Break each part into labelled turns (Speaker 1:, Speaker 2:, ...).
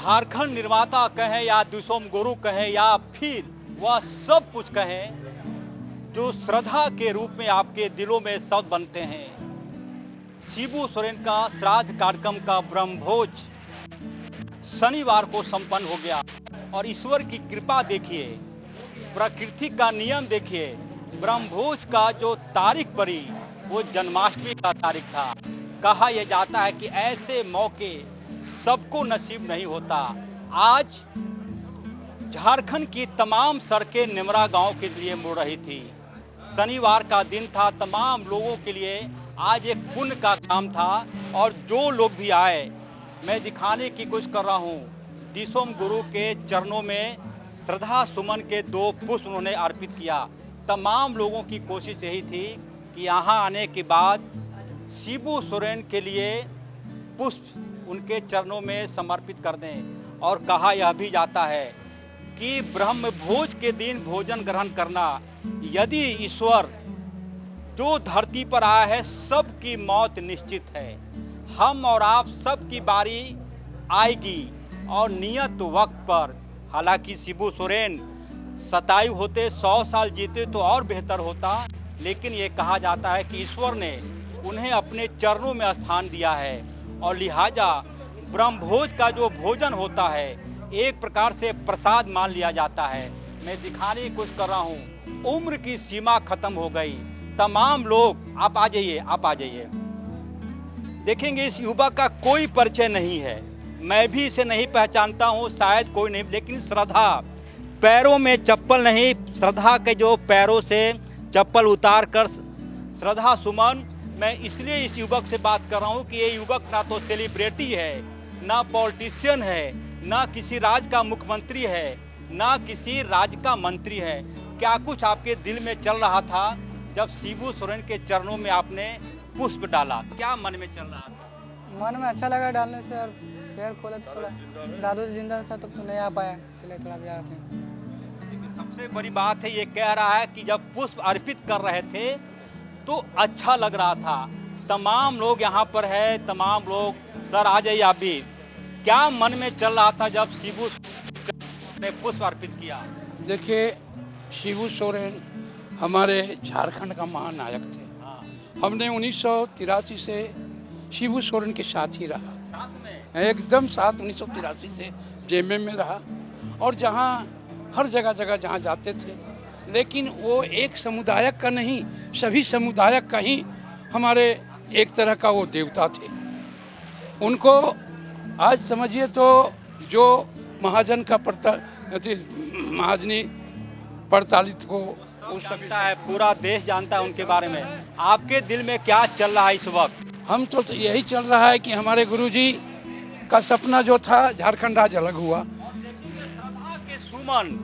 Speaker 1: झारखंड निर्माता कहें या दिसोम गुरु कहें या फिर वह सब कुछ कहें जो श्रद्धा के रूप में आपके दिलों में शब्द बनते हैं। शिबू सोरेन का श्राद्ध कार्यक्रम का ब्रह्मभोज शनिवार को संपन्न हो गया और ईश्वर की कृपा देखिए, प्रकृति का नियम देखिए। ब्रह्मभोज का जो तारीख पड़ी वो जन्माष्टमी का तारीख था। कहा यह जाता है कि ऐसे मौके सबको नसीब नहीं होता। आज झारखंड की तमाम सड़कें निमरा गांव के लिए मुड़ रही थी। शनिवार का दिन था, तमाम लोगों के लिए आज एक पुण्य का काम था और जो लोग भी आए, मैं दिखाने की कोशिश कर रहा हूँ। दिसोम गुरु के चरणों में श्रद्धा सुमन के 2 पुष्प उन्होंने अर्पित किया। तमाम लोगों की कोशिश यही थी कि यहाँ आने के बाद शिबू सोरेन के लिए पुष्प उनके चरणों में समर्पित कर दें। और कहा यह भी जाता है कि ब्रह्म भोज के दिन भोजन ग्रहण करना, यदि ईश्वर जो धरती पर आया है सबकी मौत निश्चित है। हम और आप सबकी बारी आएगी और नियत वक्त पर। हालांकि शिबू सोरेन 27 होते, 100 साल जीते तो और बेहतर होता, लेकिन ये कहा जाता है कि ईश्वर ने उन्हें अपने चरणों में स्थान दिया है और लिहाजा ब्रह्मभोज का जो भोजन होता है एक प्रकार से प्रसाद मान लिया जाता है। मैं दिखाने की कोशिश कर रहा हूँ, उम्र की सीमा खत्म हो गई। तमाम लोग आप आ जाइए। देखेंगे इस युवक का कोई परिचय नहीं है, मैं भी इसे नहीं पहचानता हूँ, शायद कोई नहीं, लेकिन श्रद्धा, पैरों में चप्पल नहीं, श्रद्धा के जो पैरों से चप्पल उतार कर श्रद्धा सुमन। मैं इसलिए इस युवक से बात कर रहा हूँ कि ये युवक ना तो सेलिब्रिटी है, ना पॉलिटिशियन है, ना किसी राज्य का मुख्यमंत्री है, ना किसी राज्य का मंत्री है। क्या कुछ आपके दिल में चल रहा था जब शिबू सोरेन के चरणों में आपने पुष्प डाला? क्या मन में चल रहा था?
Speaker 2: मन में अच्छा लगा डालने से, और पैर खोला तो थोड़ा, दादू जिंदा था तब तो नहीं आ पाया, इसलिए थोड़ा भी आते हैं।
Speaker 1: सबसे बड़ी बात है, ये कह रहा है कि जब पुष्प अर्पित कर रहे थे तो अच्छा लग रहा था। तमाम लोग यहाँ पर है, तमाम लोग, सर आ जाइए आप भी। क्या मन में चल रहा था जब शिबू ने पुष्प अर्पित किया?
Speaker 3: देखिए, शिबू सोरेन हमारे झारखंड का महानायक थे। हमने 1983 से शिबू सोरेन के साथ ही रहा,
Speaker 1: साथ में
Speaker 3: एकदम साथ 1983 से जेएमएम में रहा और जहाँ हर जगह जहाँ जाते थे। लेकिन वो एक समुदाय का नहीं, सभी समुदाय का ही हमारे एक तरह का वो देवता थे। उनको आज समझिए तो जो महाजन का महाजनी प्रताड़ित को वो
Speaker 1: जानता है, पूरा देश जानता है उनके बारे में। आपके दिल में क्या चल रहा है इस वक्त?
Speaker 3: हम तो यही चल रहा है कि हमारे गुरुजी का सपना जो था झारखंड राज्य अलग हुआ।
Speaker 1: श्रद्धा के सुमन,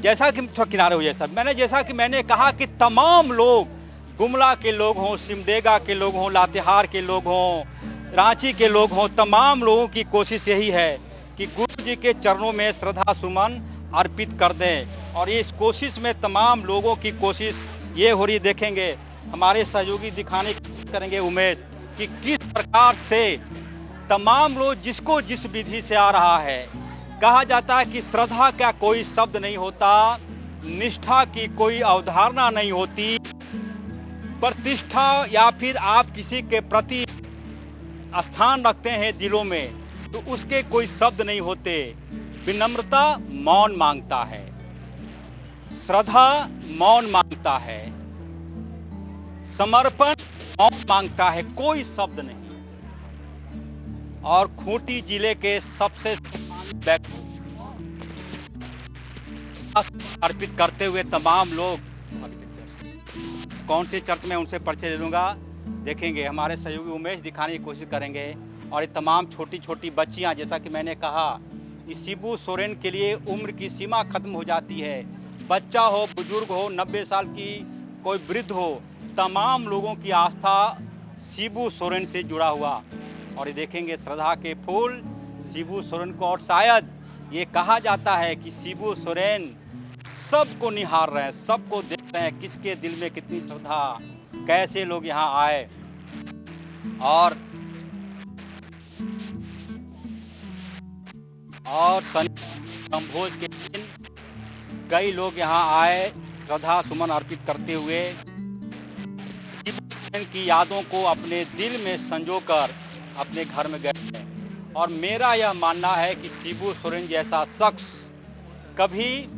Speaker 1: जैसा कि थोड़ा किनारे हो जाए सर, जैसा कि मैंने कहा कि तमाम लोग, गुमला के लोग हों, सिमडेगा के लोग हों, लातेहार के लोग हों, रांची के लोग हों, तमाम लोगों की कोशिश यही है कि गुरु जी के चरणों में श्रद्धा सुमन अर्पित कर दें। और इस कोशिश में तमाम लोगों की कोशिश ये हो रही, देखेंगे हमारे सहयोगी दिखाने की कोशिश करेंगे उमेश, कि किस प्रकार से तमाम लोग जिसको जिस विधि से आ रहा है। कहा जाता है कि श्रद्धा का कोई शब्द नहीं होता, निष्ठा की कोई अवधारणा नहीं होती, प्रतिष्ठा या फिर आप किसी के प्रति स्थान रखते हैं दिलों में तो उसके कोई शब्द नहीं होते। विनम्रता मौन मांगता है, श्रद्धा मौन मांगता है, समर्पण मौन मांगता है, कोई शब्द नहीं। और खूंटी जिले के सबसे अर्पित करते हुए तमाम लोग, कौन से चर्च में उनसे परिचय ले लूँगा, देखेंगे हमारे सहयोगी उमेश दिखाने की कोशिश करेंगे। और ये तमाम छोटी छोटी बच्चियां, जैसा कि मैंने कहा, इस शिबू सोरेन के लिए उम्र की सीमा खत्म हो जाती है। बच्चा हो, बुजुर्ग हो, 90 साल की कोई वृद्ध हो, तमाम लोगों की आस्था शिबू सोरेन से जुड़ा हुआ। और ये देखेंगे श्रद्धा के फूल शिबू सोरेन को, और शायद ये कहा जाता है कि शिबू सोरेन सबको निहार रहे हैं, सबको देख रहे हैं, किसके दिल में कितनी श्रद्धा, कैसे लोग यहाँ आए। और संभोज के दिन कई लोग यहाँ आए श्रद्धा सुमन अर्पित करते हुए की यादों को अपने दिल में संजोकर अपने घर में गए। और मेरा यह मानना है कि शिबू सोरेन जैसा शख्स कभी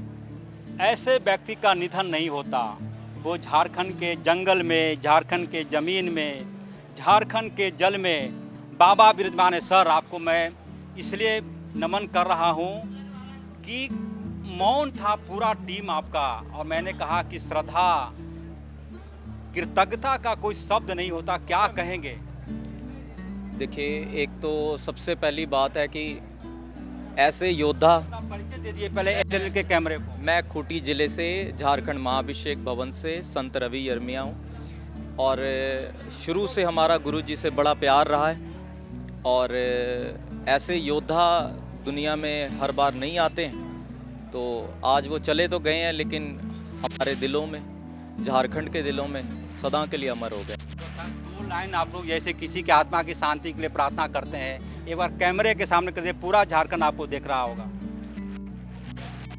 Speaker 1: ऐसे व्यक्ति का निधन नहीं होता। वो झारखंड के जंगल में, झारखंड के ज़मीन में, झारखंड के जल में बाबा विराजमान है। सर, आपको मैं इसलिए नमन कर रहा हूँ कि मौन था पूरा टीम आपका, और मैंने कहा कि श्रद्धा, कृतज्ञता का कोई शब्द नहीं होता, क्या कहेंगे?
Speaker 4: देखिए, एक तो सबसे पहली बात है कि ऐसे योद्धा,
Speaker 1: परिचय दे दिए पहले एचएल के कैमरे को।
Speaker 4: मैं खूंटी ज़िले से झारखंड महाअभिषेक भवन से संत रवि यर्मिया हूँ, और शुरू से हमारा गुरुजी से बड़ा प्यार रहा है। और ऐसे योद्धा दुनिया में हर बार नहीं आते हैं, तो आज वो चले तो गए हैं, लेकिन हमारे दिलों में, झारखंड के दिलों में सदा के लिए अमर हो गए।
Speaker 1: दो लाइन आप लोग जैसे किसी की आत्मा की शांति के लिए प्रार्थना करते हैं, एक बार कैमरे के सामने कर दे, पूरा झारखंड आपको देख रहा होगा।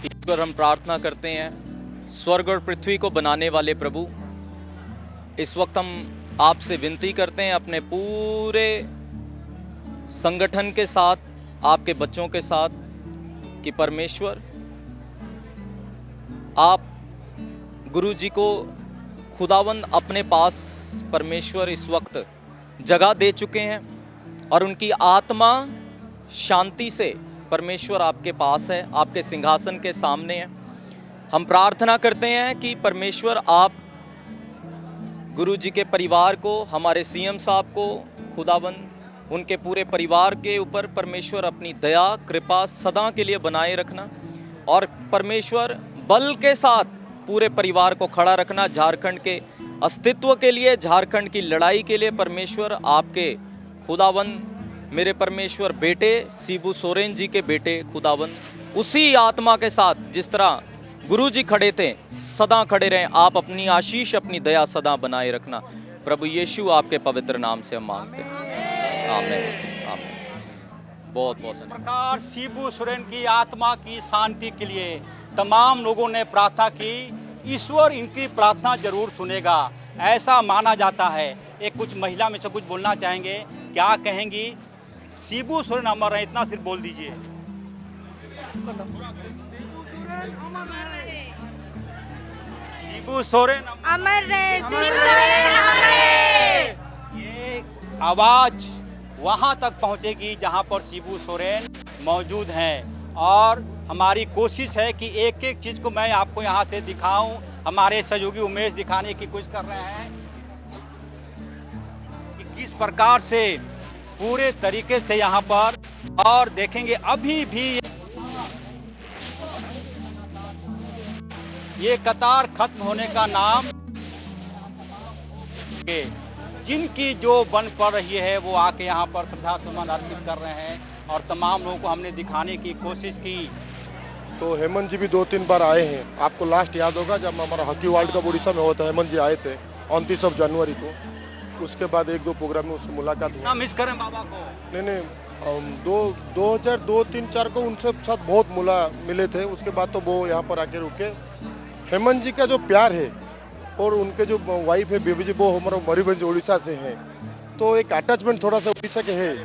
Speaker 4: ईश्वर, हम प्रार्थना करते हैं, स्वर्ग और पृथ्वी को बनाने वाले प्रभु, इस वक्त हम आपसे विनती करते हैं अपने पूरे संगठन के साथ, आपके बच्चों के साथ, कि परमेश्वर आप गुरु जी को खुदावंद अपने पास परमेश्वर इस वक्त जगह दे चुके हैं, और उनकी आत्मा शांति से परमेश्वर आपके पास है, आपके सिंहासन के सामने है। हम प्रार्थना करते हैं कि परमेश्वर आप गुरु जी के परिवार को, हमारे सीएम साहब को, खुदावंद उनके पूरे परिवार के ऊपर परमेश्वर अपनी दया कृपा सदा के लिए बनाए रखना, और परमेश्वर बल के साथ पूरे परिवार को खड़ा रखना। झारखंड के अस्तित्व के लिए, झारखंड की लड़ाई के लिए परमेश्वर आपके खुदावंद, मेरे परमेश्वर बेटे शिबू सोरेन जी के बेटे खुदावंद उसी आत्मा के साथ जिस तरह गुरु जी खड़े थे, सदा खड़े रहें। आप अपनी आशीष, अपनी दया सदा बनाए रखना। प्रभु यीशु आपके पवित्र नाम से हम मांगते हैं, आमीन, आमीन। बहुत बहुत
Speaker 1: इस प्रकार शिबू सोरेन की आत्मा की शांति के लिए तमाम लोगों ने प्रार्थना की। ईश्वर इनकी प्रार्थना जरूर सुनेगा, ऐसा माना जाता है। एक कुछ महिला में से कुछ बोलना चाहेंगे, क्या कहेंगी? शिबू सोरेन अमर है, इतना सिर्फ बोल दीजिए। शिबू सोरेन
Speaker 5: अमर रहे, शिबू सोरेन अमर रहे।
Speaker 1: ये आवाज वहां तक पहुंचेगी जहां पर शिबू सोरेन मौजूद हैं, और हमारी कोशिश है कि एक एक चीज को मैं आपको यहां से दिखाऊं। हमारे सहयोगी उमेश दिखाने की कोशिश कर रहे हैं कि किस प्रकार से पूरे तरीके से यहां पर, और देखेंगे अभी भी ये कतार खत्म होने का नाम, जिनकी जो बन पड़ रही है वो आके यहाँ पर श्रद्धा सुमन अर्पित कर रहे हैं, और तमाम लोगों को हमने दिखाने की कोशिश की।
Speaker 6: तो हेमंत जी भी 2-3 बार आए हैं। आपको लास्ट याद होगा जब हमारा हॉकी वर्ल्ड कप उड़ीसा में हुआ था, हेमंत जी आए थे 29 जनवरी को। उसके बाद 1-2 प्रोग्राम में उससे मुलाकात हुई।
Speaker 1: ना मिस करें बाबा को।
Speaker 6: नहीं, 2002-3-4 को उनसे साथ बहुत मिले थे। उसके बाद तो वो यहाँ पर आके रुके। हेमंत जी का जो प्यार है, और उनके जो वाइफ है बेबी जी, वो हमारा मरीगंज उड़ीसा से हैं, तो एक अटैचमेंट थोड़ा सा उड़ीसा के है।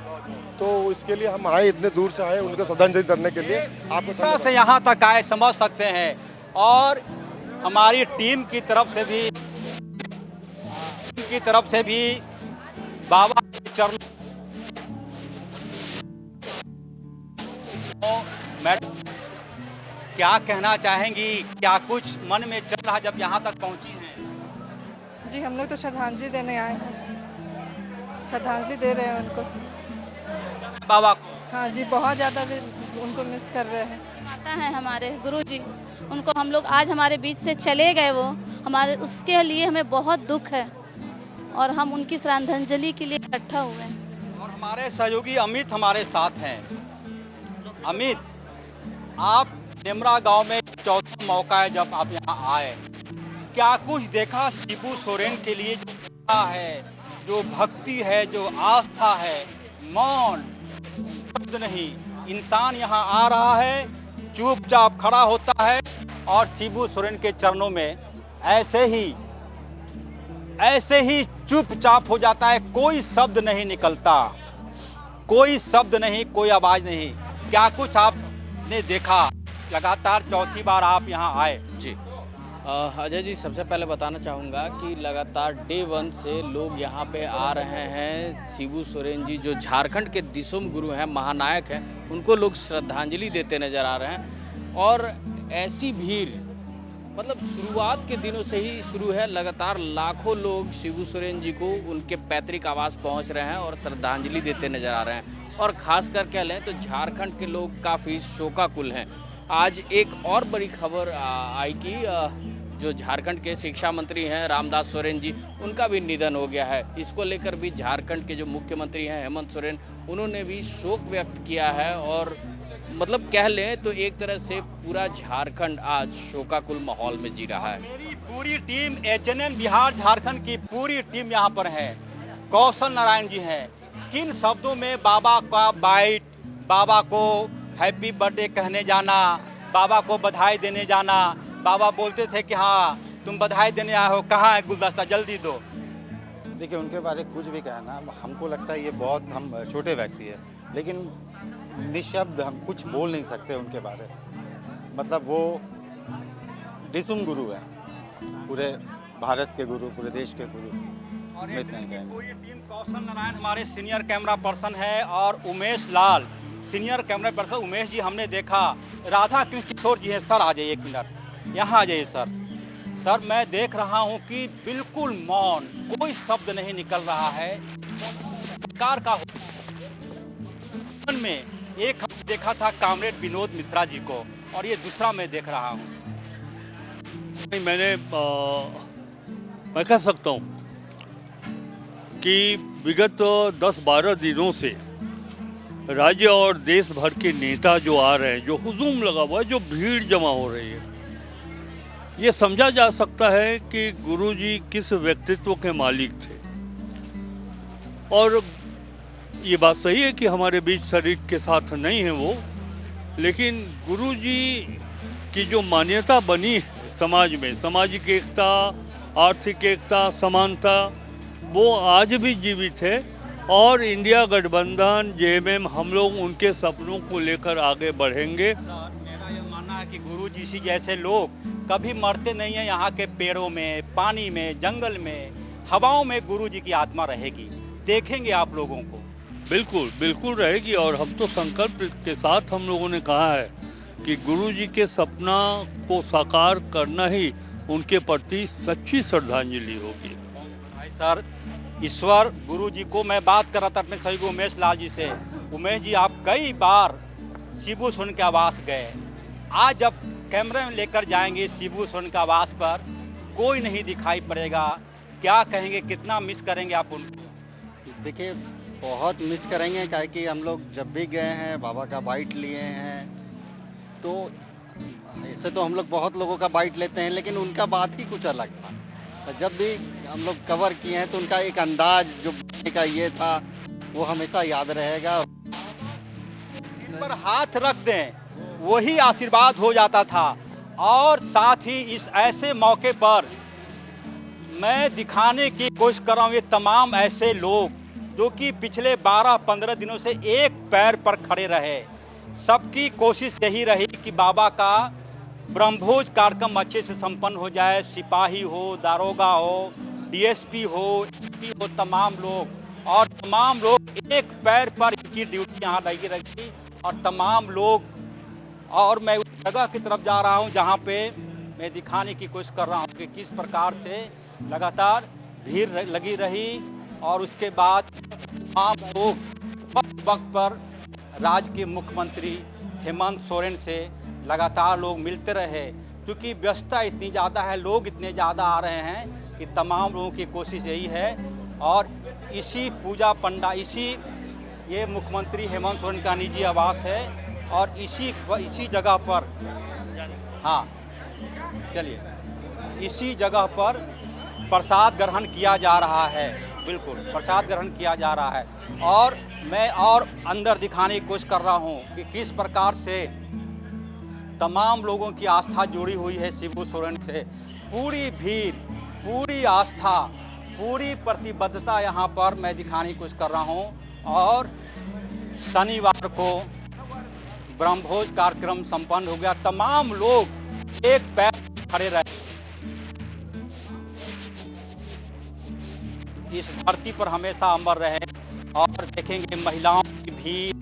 Speaker 6: तो इसके लिए हम आए, इतने दूर से आए उनको श्रद्धांजलि करने के लिए।
Speaker 1: उड़ीसा से यहाँ तक आए, समझ सकते हैं। और हमारी टीम की तरफ से भी बाबा के चरणों मैडम क्या कहना चाहेंगी? क्या कुछ मन में चल रहा जब यहाँ तक पहुँची हैं?
Speaker 5: जी, हम लोग तो श्रद्धांजलि देने आए हैं, श्रद्धांजलि दे रहे हैं उनको,
Speaker 1: बाबा को।
Speaker 5: हाँ जी, बहुत ज़्यादा उनको मिस कर रहे हैं।
Speaker 7: माता हैं हमारे गुरुजी, उनको हम लोग आज हमारे बीच से चले गए, वो हमारे, उसके लिए हमें बहुत दुख है, और हम उनकी श्रद्धांजलि के लिए इकट्ठा हुए हैं।
Speaker 1: और हमारे सहयोगी अमित हमारे साथ हैं। अमित, आप नेमरा गांव में चौथा मौका है जब आप यहाँ आए, क्या कुछ देखा शिबू सोरेन के लिए? जो प्यार है, जो भक्ति है, जो आस्था है, मौन शब्द नहीं, इंसान यहाँ आ रहा है, चुपचाप खड़ा होता है और शिबू सोरेन के चरणों में ऐसे ही चुपचाप हो जाता है। कोई शब्द नहीं निकलता, कोई शब्द नहीं, कोई आवाज नहीं। क्या कुछ आपने देखा? लगातार चौथी बार आप यहाँ आए।
Speaker 8: जी अजय जी, सबसे पहले बताना चाहूँगा कि लगातार डे 1 से लोग यहाँ पे आ रहे हैं। शिबू सोरेन जी जो झारखंड के दिसोम गुरु हैं, महानायक हैं, उनको लोग श्रद्धांजलि देते नज़र आ रहे हैं। और ऐसी भीड़ मतलब शुरुआत के दिनों से ही शुरू है। लगातार लाखों लोग शिबू सोरेन जी को उनके पैतृक आवास पहुँच रहे हैं और श्रद्धांजलि देते नज़र आ रहे हैं। और ख़ास कर कह लें तो झारखंड के लोग काफ़ी शोकाकुल हैं। आज एक और बड़ी खबर आई कि जो झारखंड के शिक्षा मंत्री हैं रामदास सोरेन जी, उनका भी निधन हो गया है। इसको लेकर भी झारखंड के जो मुख्यमंत्री हैं हेमंत सोरेन, उन्होंने भी शोक व्यक्त किया है। और मतलब कह लें तो एक तरह से पूरा झारखंड आज शोकाकुल माहौल में जी रहा है।
Speaker 1: मेरी पूरी टीम HNN बिहार झारखंड की पूरी टीम यहाँ पर है। कौशल नारायण जी हैं। किन शब्दों में बाबा का बाइट, बाबा को हैप्पी बर्थडे कहने जाना, बाबा को बधाई देने जाना। बाबा बोलते थे कि हाँ तुम बधाई देने आए हो, कहाँ है गुलदस्ता, जल्दी दो।
Speaker 9: देखिए, उनके बारे में कुछ भी कहना, हमको लगता है ये बहुत हम छोटे व्यक्ति है, लेकिन निशब्द हम कुछ बोल नहीं सकते उनके बारे में। मतलब वो दिसुम गुरु है, पूरे भारत के गुरु, पूरे देश के गुरु।
Speaker 1: और पूरी टीम कौशल नारायण हमारे सीनियर कैमरा पर्सन है और उमेश लाल senior camera person. Umesh ji हमने देखा, राधा कृष्ण किशोर जी हैं। सर आ जाइए, 1 मिनट यहाँ आ जाइए सर। सर मैं देख रहा हूँ कि बिल्कुल मौन, कोई शब्द नहीं निकल रहा है। सरकार का में एक हम देखा था कामरेड विनोद मिश्रा जी को, और ये दूसरा मैं देख रहा हूँ।
Speaker 10: मैं कह सकता हूँ कि विगत 10-12 दिनों से राज्य और देश भर के नेता जो आ रहे हैं, जो हुजूम लगा हुआ है, जो भीड़ जमा हो रही है, ये समझा जा सकता है कि गुरुजी किस व्यक्तित्व के मालिक थे। और ये बात सही है कि हमारे बीच शरीर के साथ नहीं है वो, लेकिन गुरुजी की जो मान्यता बनी है समाज में, सामाजिक एकता, आर्थिक एकता, समानता, वो आज भी जीवित है। और इंडिया गठबंधन, JMM, हम लोग उनके सपनों को लेकर आगे बढ़ेंगे।
Speaker 1: सर मेरा ये मानना है कि गुरुजी जी जैसे लोग कभी मरते नहीं हैं। यहाँ के पेड़ों में, पानी में, जंगल में, हवाओं में गुरुजी की आत्मा रहेगी। देखेंगे आप लोगों को।
Speaker 10: बिल्कुल बिल्कुल रहेगी। और हम तो संकल्प के साथ हम लोगों ने कहा है कि गुरुजी के सपना को साकार करना ही उनके प्रति सच्ची श्रद्धांजलि होगी।
Speaker 1: भाई सर, ईश्वर गुरु जी को मैं बात कर रहा था अपने सहयोगी उमेश लाल जी से। उमेश जी, आप कई बार शिबू सोरेन के आवास गए, आज जब कैमरे में लेकर जाएंगे शिबू सोरेन के आवास पर, कोई नहीं दिखाई पड़ेगा। क्या कहेंगे, कितना मिस करेंगे आप उनको?
Speaker 11: देखिए, बहुत मिस करेंगे, क्या कि हम लोग जब भी गए हैं बाबा का बाइट लिए हैं, तो ऐसे तो हम लोग बहुत लोगों का बाइट लेते हैं, लेकिन उनका बात ही कुछ अलग था। तो जब भी हम लोग कवर किए हैं तो उनका एक अंदाज जो का ये था, वो हमेशा याद रहेगा।
Speaker 1: सिर पर हाथ रख दें, वही आशीर्वाद हो जाता था। और साथ ही इस ऐसे मौके पर मैं दिखाने की कोशिश कर रहा हूँ, ये तमाम ऐसे लोग जो कि पिछले 12-15 दिनों से एक पैर पर खड़े रहे, सबकी कोशिश यही रही कि बाबा का ब्रह्मभोज कार्यक्रम अच्छे से संपन्न हो जाए। सिपाही हो, दारोगा हो, DSP हो, SP हो, तमाम लोग एक पैर पर इनकी ड्यूटी यहाँ लगी रखी। और तमाम लोग, और मैं उस जगह की तरफ जा रहा हूँ जहाँ पे मैं दिखाने की कोशिश कर रहा हूँ कि किस प्रकार से लगातार भीड़ लगी रही। और उसके बाद तमाम लोग वक्त पर राज्य के मुख्यमंत्री हेमंत सोरेन से लगातार लोग मिलते रहे, क्योंकि व्यस्तता इतनी ज़्यादा है, लोग इतने ज़्यादा आ रहे हैं कि तमाम लोगों की कोशिश यही है। और इसी पूजा पंडा, ये मुख्यमंत्री हेमंत सोरेन का निजी आवास है, और इसी जगह पर, हाँ चलिए, इसी जगह पर प्रसाद ग्रहण किया जा रहा है। बिल्कुल प्रसाद ग्रहण किया जा रहा है। और मैं और अंदर दिखाने की कोशिश कर रहा हूँ कि किस प्रकार से तमाम लोगों की आस्था जुड़ी हुई है शिबू सोरेन से। पूरी भीड़, पूरी आस्था, पूरी प्रतिबद्धता यहाँ पर मैं दिखाने की कोशिश कर रहा हूँ। और शनिवार को ब्रह्मभोज कार्यक्रम संपन्न हो गया। तमाम लोग एक पैर खड़े रहे। इस धरती पर हमेशा अमर रहे। और देखेंगे महिलाओं की भीड़,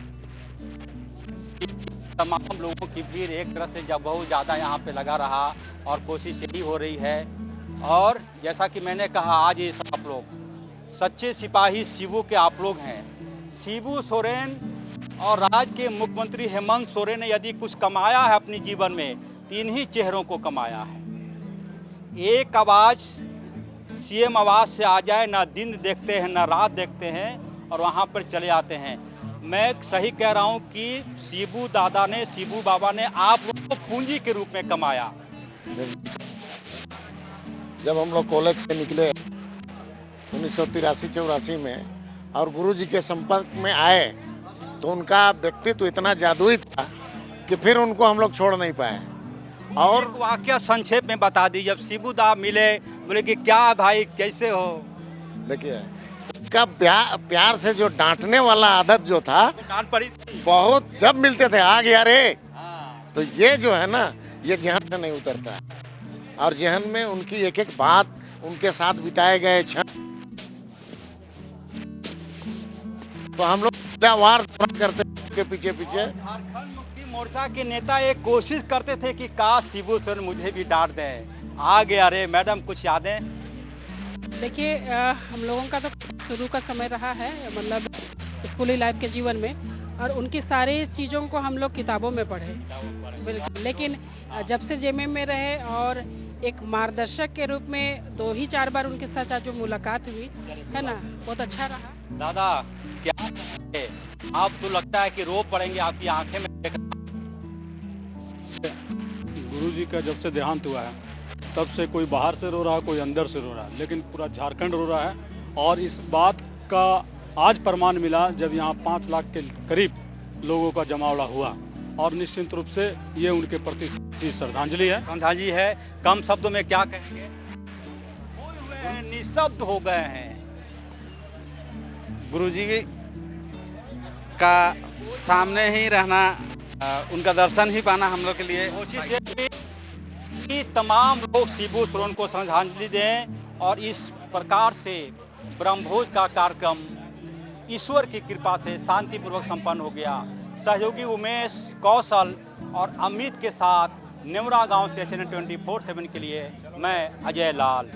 Speaker 1: तमाम लोगों की भीड़ एक तरह से जब बहुत ज़्यादा यहाँ पे लगा रहा और कोशिश यही हो रही है। और जैसा कि मैंने कहा, आज ये सब आप लोग सच्चे सिपाही शिबू के आप लोग हैं। शिबू सोरेन और राज्य के मुख्यमंत्री हेमंत सोरेन ने यदि कुछ कमाया है अपने जीवन में, तीन ही चेहरों को कमाया है। एक आवाज़ सीएम आवाज़ से आ जाए, ना दिन देखते हैं ना रात देखते हैं और वहाँ पर चले आते हैं। मैं सही कह रहा हूँ कि शिबू दादा ने, शिबू बाबा ने आप लोग को पूंजी के रूप में कमाया।
Speaker 6: जब हम लोग कॉलेज से निकले 1983-84 में और गुरुजी के संपर्क में आए तो उनका व्यक्तित्व इतना जादुई था कि फिर उनको हम लोग छोड़ नहीं पाए। और
Speaker 1: वाकया संक्षेप में बता दी। जब शिबू दा मिले, बोले कि क्या भाई कैसे हो।
Speaker 6: देखिए उनका प्यार से जो डांटने वाला आदत जो था,
Speaker 1: डांट पड़ी
Speaker 6: बहुत, जब मिलते थे आ गया रे। तो ये जो है ना, ये जहन से नहीं उतरता। और जहन में उनकी एक एक बात, उनके साथ बिताए गए क्षण, तो हम लोग वार करते के पीछे पीछे।
Speaker 1: झारखंड मुक्ति मोर्चा के नेता एक कोशिश करते थे कि काश शिबू सोरेन मुझे भी डांट दें। आ गया रे। मैडम कुछ यादें?
Speaker 12: देखिए, हम लोगों का तो शुरू का समय रहा है, मतलब स्कूली लाइफ के जीवन में, और उनकी सारी चीज़ों को हम लोग किताबों में पढ़े। बिल्कुल। लेकिन जब से जेएमएम में रहे और एक मार्गदर्शक के रूप में 2-4 बार उनके साथ जो मुलाकात हुई है ना, बहुत अच्छा रहा।
Speaker 1: दादा क्या है? आप तो लगता है कि रो पड़ेंगे, आपकी आंखें में।
Speaker 13: गुरुजी का जब से देहांत हुआ है तब से कोई बाहर से रो रहा है, कोई अंदर से रो रहा है, लेकिन पूरा झारखंड रो रहा है। और इस बात का आज प्रमाण मिला जब यहाँ 5 लाख के करीब लोगों का जमावड़ा हुआ। और निश्चित रूप से ये उनके प्रति श्रद्धांजलि है।
Speaker 1: श्रद्धांजलि है। कम शब्दों में क्या कहेंगे? निशब्द हो गए हैं।
Speaker 14: गुरुजी का सामने ही रहना, उनका दर्शन ही पाना हम लोग के लिए।
Speaker 1: कि तमाम लोग शिबू सोरेन को श्रद्धांजलि दें और इस प्रकार से ब्रह्मभोज का कार्यक्रम ईश्वर की कृपा से शांतिपूर्वक संपन्न हो गया। सहयोगी उमेश, कौशल और अमित के साथ नेवरा गांव से चैनल 24/7 के लिए मैं अजय लाल।